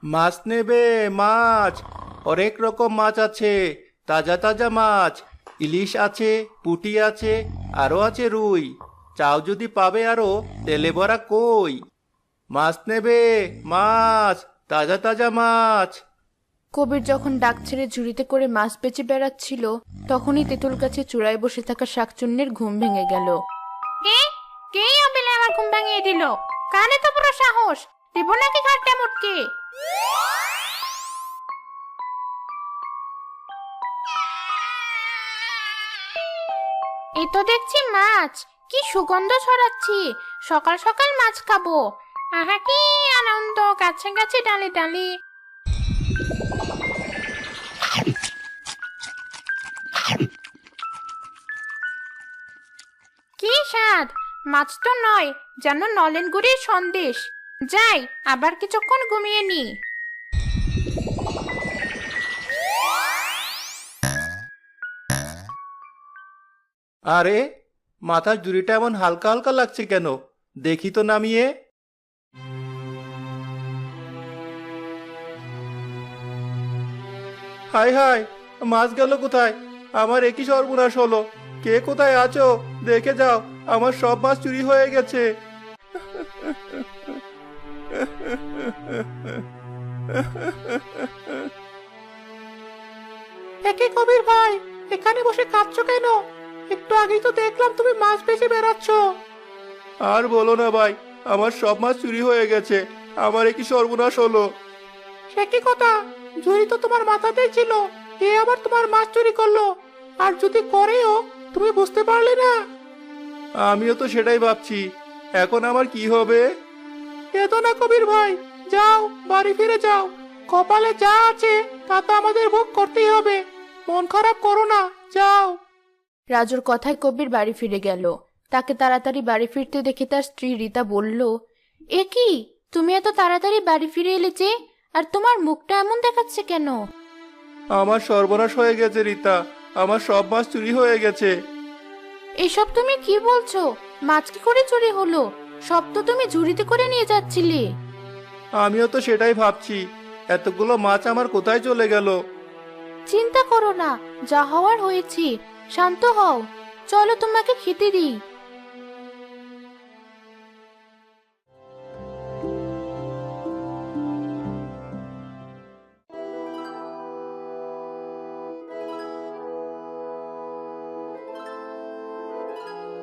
মাছ নেবে? মাছ অনেক রকম মাছ আছে, তাজা তাজা মাছ। ইলিশ আছে, পুঁটি আছে, আরো আছে রুই। চাও যদি পাবে আরো, তেলে ভরা কই। মাছ নেবে? মাছ, তাজা তাজা মাছ। কবির যখন ডাক ছেড়ে ঝুড়িতে করে মাছ বেচে বেড়াচ্ছিল, তখনই তেঁতুল গাছের চূড়ায় বসে থাকা শাকচুন্নির ঘুম ভেঙে গেল। কে কে আবেলে আমার ঘুম ভাঙিয়ে দিল? কানে তো পুরো সাহস, দেব নাকি ঘাটটা মুটকে? এই তো দেখছি মাছ, কি সুগন্ধ ছড়াচ্ছি। সকাল সকাল মাছ খাবো। আহা কি আনন্দ, গাছে গাছে ডালে ডালে। কি স্বাদ! মাছ তো নয়, যেন নলেন গুড়ের সন্দেশ। যাই, আবার কিছুক্ষণ ঘুমিয়ে নি। আরে, মাথার জুড়িটা এমন হালকা হালকা লাগছে কেন? দেখি তো নামিয়ে। হাই হাই, মাছ গেল কোথায়? আমার একই সর্বনাশ হলো। কে কোথায় আছো? দেখে যাও, আমার সব মাছ চুরি হয়ে গেছে। একে কবির ভাই, এখানে বসে কাঁদছো কেন? একটু আগেই তো দেখলাম তুমি মাছ বেচে বেড়াচ্ছ। আর বলো না ভাই, আমার সব মাছ চুরি হয়ে গেছে। আমার কি সর্বনাশ হলো। সে কি কথা? ঝুড়ি তো তোমার মাথাতেই ছিল, এ আবার তোমার মাছ চুরি করলো? আর যদি করেও, তুমি বুঝতে পারলে না? আমিও তো সেটাই ভাবছি, এখন আমার কি হবে? কেঁদো না কবির ভাই, যাও বাড়ি ফিরে যাও। কপালে যা আছে তা তো আমাদের ভোগ করতেই হবে। মন খারাপ করো না, যাও। রাজুর কথায় কবির বাড়ি ফিরে গেল। তাকে তাড়াতাড়ি বাড়ি ফিরতে দেখে তার স্ত্রী রীতা বলল, এ কি, তুমি এত তাড়াতাড়ি বাড়ি ফিরে এলে যে? আর তোমার মুখটা এমন দেখাচ্ছে কেন? আমার সর্বনাশ হয়ে গেছে রীতা, আমার সব মাছ চুরি হয়ে গেছে। এসব তুমি কি বলছো? মাছ কি করে চুরি হলো? সব তো তুমি ঝুড়িতে করে নিয়ে যাচ্ছিলে। আমিও তো সেটাই ভাবছি, এতগুলো মাছ আমার কোথায় চলে গেল। চিন্তা করো না, যা হওয়ার হয়েছে। শান্ত হও, চলো তোমাকে খেতে দিই।